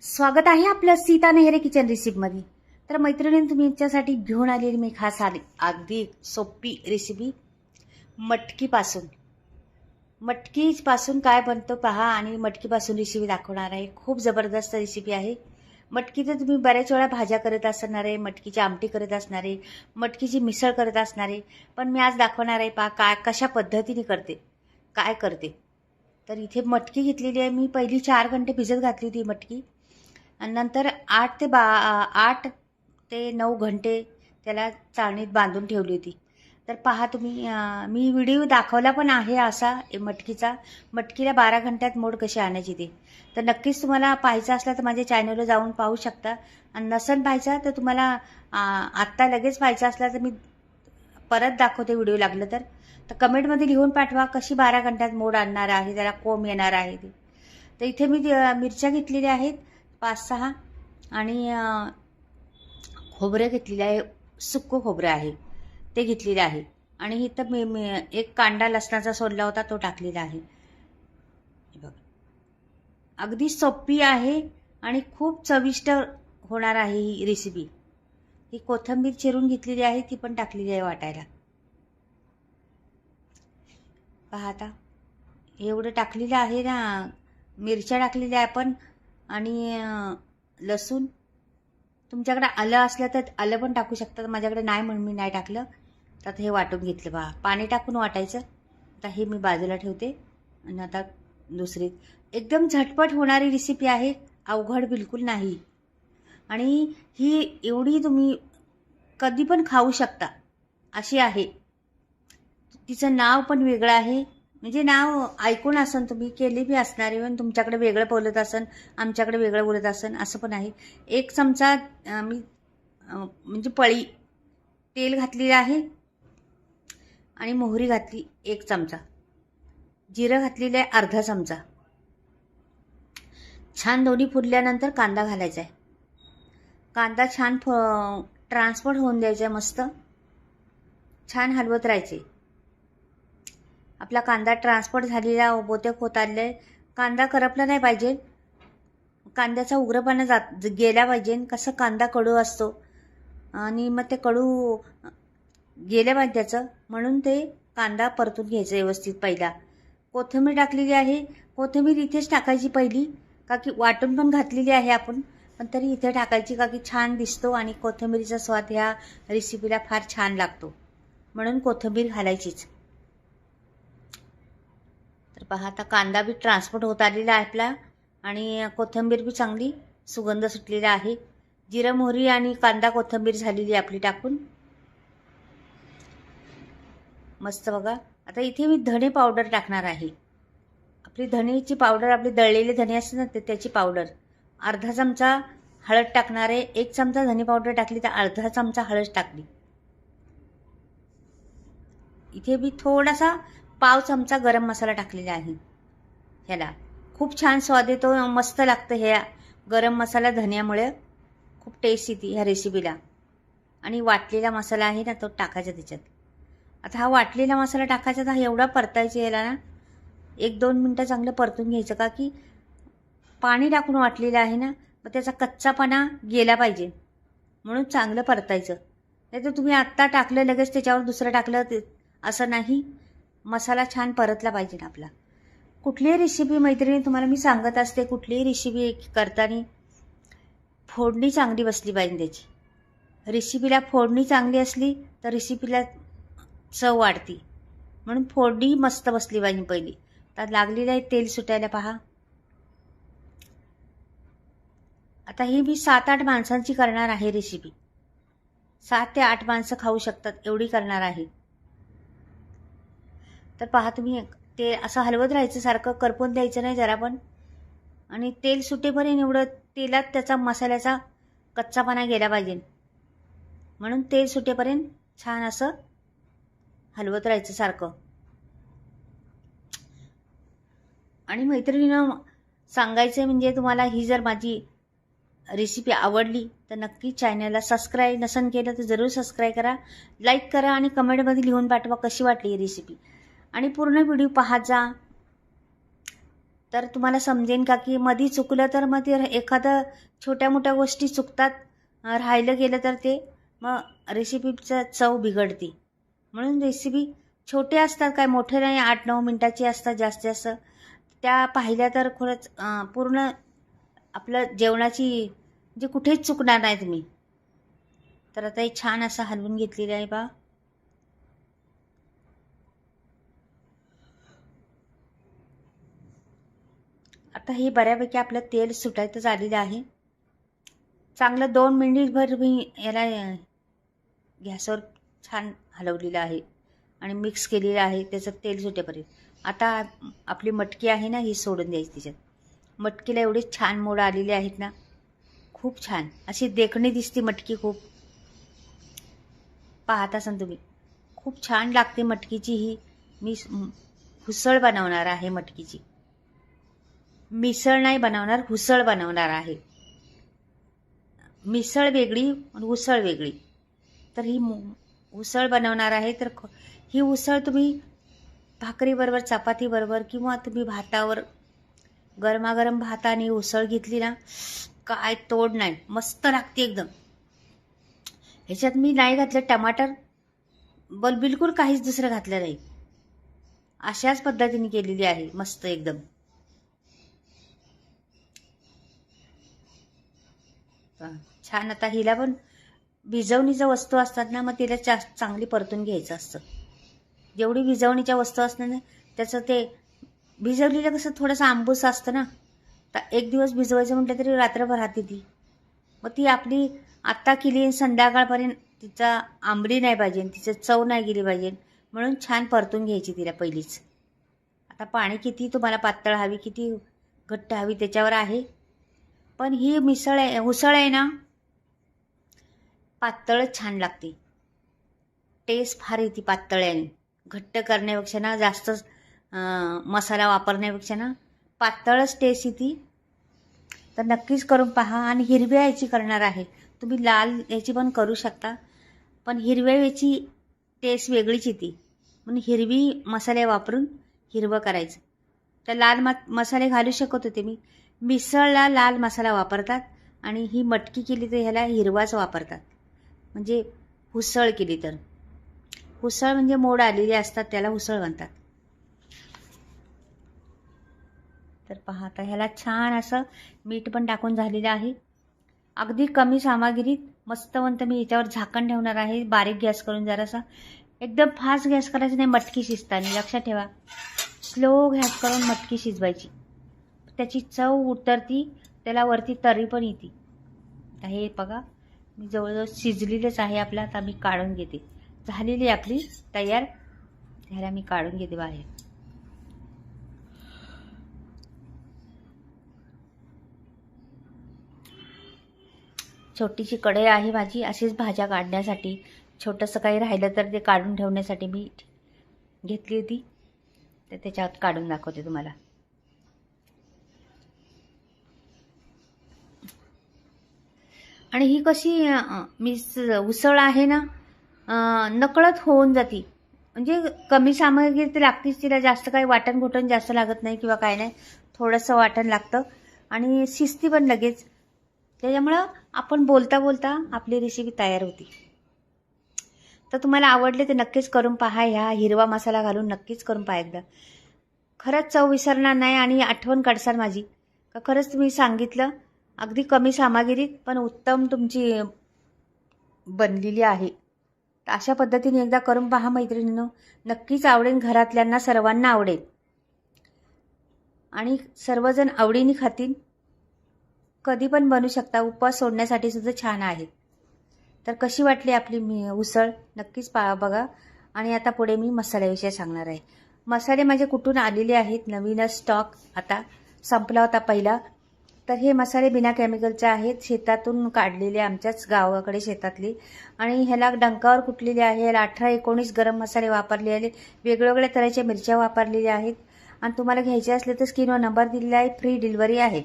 स्वागत आहे आपलं सीता नेहरे किचन रेसिपीमध्ये। तर मैत्रिणींनी तुमच्यासाठी घेऊन आलेली मी खास अगदी सोपी रेसिपी मटकीपासून काय बनतं पहा आणि मटकीपासून रेसिपी दाखवणार आहे। खूप जबरदस्त रेसिपी आहे। मटकी तर तुम्ही बऱ्याच वेळा भाज्या करत असणार आहे, मटकीची आमटी करत असणार आहे, मटकीची मिसळ करत असणार आहे, पण मी आज दाखवणार आहे पहा कशा पद्धतीने काय करते। तर इथे मटकी घेतलेली आहे मी, पहिली 4 घंटे भिजत घातली होती मटकी आणि नंतर 8 ते 9 घंटे त्याला चाळणीत बांधून ठेवली होती। तर पहा तुम्ही, मी व्हिडिओ दाखवला पण आहे असा मटकीला 12 घंट्यात मोड कशी आणायची ते। तर नक्कीच तुम्हाला पाहायचं असलं तर माझ्या चॅनलवर जाऊन पाहू शकता, आणि नसेल पाहायचा तर तुम्हाला आत्ता लगेच पाहायचं असलं तर मी परत दाखवते व्हिडिओ लागलं तर कमेंटमध्ये लिहून पाठवा कशी 12 घंट्यात मोड आणणार आहे, त्याला कोंब येणार आहे ते। तर इथे मी मिरच्या घेतलेल्या आहेत 5-6 आणि खोबरं घेतलेलं आहे, सुक्कं खोबरं आहे ते घेतलेलं आहे, आणि इथं मी एक कांदा लसणाचा सोलला होता तो टाकलेला आहे। बघा अगदी सोपी आहे आणि खूप चविष्ट होणार आहे ही रेसिपी। ही कोथिंबीर चिरून घेतलेली आहे, ती पण टाकलेली आहे वाटायला। पहा आता एवढं टाकलेलं आहे ना, मिरच्या टाकलेल्या आहे आपण, आणि लसूण। तुमच्याकडे आलं असलं तर आलं पण टाकू शकता, माझ्याकडे नाही म्हणून मी नाही टाकलं। तर आता हे वाटून घेतलं पहा, पाणी टाकून वाटायचं। आता हे मी बाजूला ठेवते आणि आता दुसरी एकदम झटपट होणारी रेसिपी आहे, अवघड बिलकुल नाही, आणि ही एवढी तुम्ही कधी पण खाऊ शकता अशी आहे। तिचं नाव पण वेगळं आहे, म्हणजे नाव ऐकून असन तुम्ही, केली बी असणार आहे, तुमच्याकडे वेगळं बोलत असन, आमच्याकडे वेगळं बोलत असन, असं पण आहे। 1 चमचा मी म्हणजे पळी तेल घातलेलं आहे, आणि मोहरी घातली 1 चमचा, जिरं घातलेलं आहे अर्धा चमचा। छान दोन्ही फुलल्यानंतर कांदा घालायचा आहे। कांदा छान ट्रान्सफर होऊन द्यायचा, मस्त छान हलवत राहायचे। आपला कांदा ट्रान्सफर झालेला बोत्याक होत आले, कांदा करपला नाही पाहिजे, कांद्याचा उग्रपणा गेला पाहिजे। कसं कांदा कडू असतो आणि मग ते कडू गेलं पाहिजे त्याचं, म्हणून ते कांदा परतून घ्यायचा व्यवस्थित। पहिला कोथिंबीर टाकलेली आहे, कोथिंबीर इथेच टाकायची पहिली, का की वाटून पण घातलेली आहे आपण, पण तरी इथे टाकायची का की छान दिसतो आणि कोथिंबीरीचा स्वाद ह्या रेसिपीला फार छान लागतो, म्हणून कोथिंबीर घालायचीच। तर पहा आता कांदा बी ट्रान्सफर होत आलेला आहे आपला, आणि कोथिंबीर बी चांगली सुगंध सुटलेला आहे। जिरं मोहरी आणि कांदा कोथिंबीर झालेली आपली टाकून मस्त। बघा आता इथे मी धणे पावडर टाकणार आहे, आपली धणेची पावडर, आपले दळलेले धणे असतात ना त्याची पावडर। अर्धा चमचा हळद टाकणार आहे, 1 चमचा धणे पावडर टाकली तर अर्धा चमचा हळद टाकली। इथे मी थोडासा पाव चमचा गरम मसाला टाकलेला आहे, ह्याला खूप छान स्वाद येतो, मस्त लागतं ह्या गरम मसाला धन्यामुळे, खूप टेस्ट येते ह्या रेसिपीला। आणि वाटलेला मसाला आहे ना तो टाकायचा त्याच्यात। आता हा वाटलेला मसाला टाकायचा, तर एवढा परतायचा याला ना, 1-2 मिनटं चांगलं परतून घ्यायचं, का की पाणी टाकून वाटलेलं आहे ना, मग त्याचा कच्चापणा गेला पाहिजे, म्हणून चांगलं परतायचं। नाही तर तुम्ही आत्ता टाकलं लगेच त्याच्यावर दुसरं टाकलं असं नाही, मसाला छान परतला पाहिजे ना आपला। कुठलीही रेसिपी मैत्रिणी तुम्हाला मी सांगत असते, कुठलीही रेसिपी करताना फोडणी चांगली बसली पाहिजे त्याची। रेसिपीला फोडणी चांगली असली तर रेसिपीला चव वाढती, म्हणून फोडणी मस्त बसली पाहिजे पहिली। तर लागलेलं आहे तेल सुटायला पहा। आता ही मी 7-8 माणसांची करणार आहे रेसिपी, 7 ते 8 माणसं खाऊ शकतात एवढी करणार आहे। तर पहा तुम्ही, ते असं हलवत राहायचं, सारखं करपून द्यायचं नाही जरा पण, आणि तेल सुटेपर्यंत एवढं तेलात त्याचा मसाल्याचा कच्चापणा गेला पाहिजे, म्हणून तेल सुटेपर्यंत छान असं हलवत राहायचं सारखं। आणि मैत्रिणींनो सांगायचं म्हणजे तुम्हाला, ही जर माझी रेसिपी आवडली तर नक्की चॅनलला सबस्क्राईब नसन केलं तर जरूर सबस्क्राईब करा, लाईक करा, आणि कमेंटमध्ये लिहून पाठवा कशी वाटली ही रेसिपी, आणि पूर्ण व्हिडिओ पाहत जा। तर तुम्हाला समजेन का की मधी चुकलं तर मग ते एखादं छोट्या मोठ्या गोष्टी चुकतात, राहिलं गेलं तर ते मग रेसिपीचं चव बिघडते. म्हणून रेसिपी छोटे असतात, काय मोठे नाही, 8-9 मिनटाची असतात जास्तीत जास्त. त्या पाहिल्या तर खरंच पूर्ण आपलं जेवणाची म्हणजे कुठेच चुकणार नाही तुम्ही. तर आता हे छान असं हलवून घेतलेलं आहे बा. आता हे बऱ्यापैकी आपलं तेल सुटायचं आलेलं आहे. चांगलं 2 मिनिटभर मी याला गॅसवर छान हलवलेलं आहे आणि मिक्स केलेलं आहे त्याचं तेल सुटेपर्यंत. आता आपली मटकी आहे ना, ही सोडून द्यायची त्याच्यात. मटकीला एवढे छान मोड आलेले आहेत ना, खूप छान अशी देखणी दिसते मटकी. खूप पाहत असाल तुम्ही, खूप छान लागते मटकीची ही. मी हुसळ बनवणार आहे मटकीची. मिसळ नाही बनवणार, हुसळ बनवणार आहे. मिसळ वेगळी आणि उसळ वेगळी. तर ही उसळ बनवणार आहे. तर ही उसळ तुम्ही भाकरीबरोबर, चपातीबरोबर किंवा तुम्ही भातावर गरमागरम भाताने उसळ घेतली ना, काय तोड नाही, मस्त लागते एकदम. ह्याच्यात मी नाही घातलं टमाटर, बिलकुल काहीच दुसरं घातलं नाही. अशाच पद्धतीने केलेली आहे, मस्त एकदम. छान. आता हिला पण भिजवणीच्या वस्तू असतात ना, मग तिला चांगली परतून घ्यायचं असतं. जेवढी भिजवणीच्या वस्तू असतात ना, त्याचं ते भिजवलेलं कसं थोडंसं आंबूस असतं ना, तर एक दिवस भिजवायचं म्हटलं तरी रात्रभर राहते ती. मग ती आपली आत्ता केली संध्याकाळपर्यंत तिचा आंबली नाही पाहिजे, तिचं चव नाही गेली पाहिजे, म्हणून छान परतून घ्यायची तिला पहिलीच. आता पाणी किती तुम्हाला पातळ हवी, किती घट्ट हवी त्याच्यावर आहे. पण ही मिसळ आहे, उसळ आहे ना, पातळच छान लागते. टेस्ट फार येते पातळ्याने. घट्ट करण्यापेक्षा ना, जास्त मसाला वापरण्यापेक्षा ना, पातळच टेस्ट येते. तर नक्कीच करून पहा. आणि हिरव्या याची करणार आहे, तुम्ही लाल याची पण करू शकता, पण हिरव्या याची टेस्ट वेगळीच येते. म्हणून हिरवी मसाले वापरून हिरवं करायचं. तर लाल मसाले घालू शकत होते मी. मिसळला लाल मसाला वापरतात आणि ही मटकी केली तर ह्याला हिरवाच वापरतात. म्हणजे उसळ केली तर, उसळ म्हणजे मोड आलेली असतात त्याला उसळ म्हणतात. तर पहा, आता ह्याला छान असं मीठ पण टाकून झालेलं आहे. अगदी कमी सामग्रीत मस्त म्हणतं मी याच्यावर झाकण ठेवणार आहे, बारीक गॅस करून जरासा. एकदम फास्ट गॅस करायचा नाही, मटकी शिजताना लक्षात ठेवा. स्लो गॅस करून मटकी शिजवायची, त्याची चव उतरती, त्याला वरती तरी पण येते. हे बघा, मी जवळजवळ शिजलेलंच आहे आपलं. आता मी काढून घेते. झालेली आपली तयार. ह्याला मी काढून घेते बाहेर. छोटीशी कढई आहे माझी अशीच भाज्या काढण्यासाठी. छोटंसं काही राहिलं तर ते काढून ठेवण्यासाठी मी घेतली होती. तर त्याच्यात काढून दाखवते तुम्हाला. आणि ही कशी उसळ आहे ना, नकळत होऊन जाते. म्हणजे कमी सामग्री तर लागतीच तिला, जास्त काही वाटण घोटण जास्त लागत नाही किंवा काय नाही, थोडंसं वाटण लागतं आणि शिस्ती पण लगेच. त्याच्यामुळं आपण बोलता बोलता आपली रेसिपी तयार होती. तर तुम्हाला आवडले तर नक्कीच करून पहा. ह्या हिरवा मसाला घालून नक्कीच करून पहा एकदा. खरंच चव विसरणार नाही आणि आठवण काढसाल माझी. का खरंच तुम्ही सांगितलं, अगदी कमी सामग्रीत पण उत्तम तुमची बनलेली आहे. तर अशा पद्धतीने एकदा करून पहा मैत्रिणींनो, नक्कीच आवडेल, घरातल्यांना सर्वांना आवडेल आणि सर्वजण आवडीने खातील. कधी पण बनवू शकता, उपवास सोडण्यासाठी सुद्धा छान आहे. तर कशी वाटली आपली उसळ नक्कीच बघा. आणि आता पुढे मी मसाल्याविषयी सांगणार आहे. मसाले माझे कुठून आलेले आहेत, नवीनच स्टॉक आता संपला होता पहिला. तर हे मसाले बिना केमिकलचे आहेत, शेतातून काढलेले, आमच्याच गावाकडे शेतातले. आणि ह्याला डंकावर कुटलेले आहे. ह्याला 18-19 गरम मसाले वापरले आहे, वेगवेगळ्या तऱ्हेच्या मिरच्या वापरलेल्या आहेत. आणि तुम्हाला घ्यायचे असले तर स्क्रीनवर नंबर दिलेला आहे, फ्री डिलिव्हरी आहे.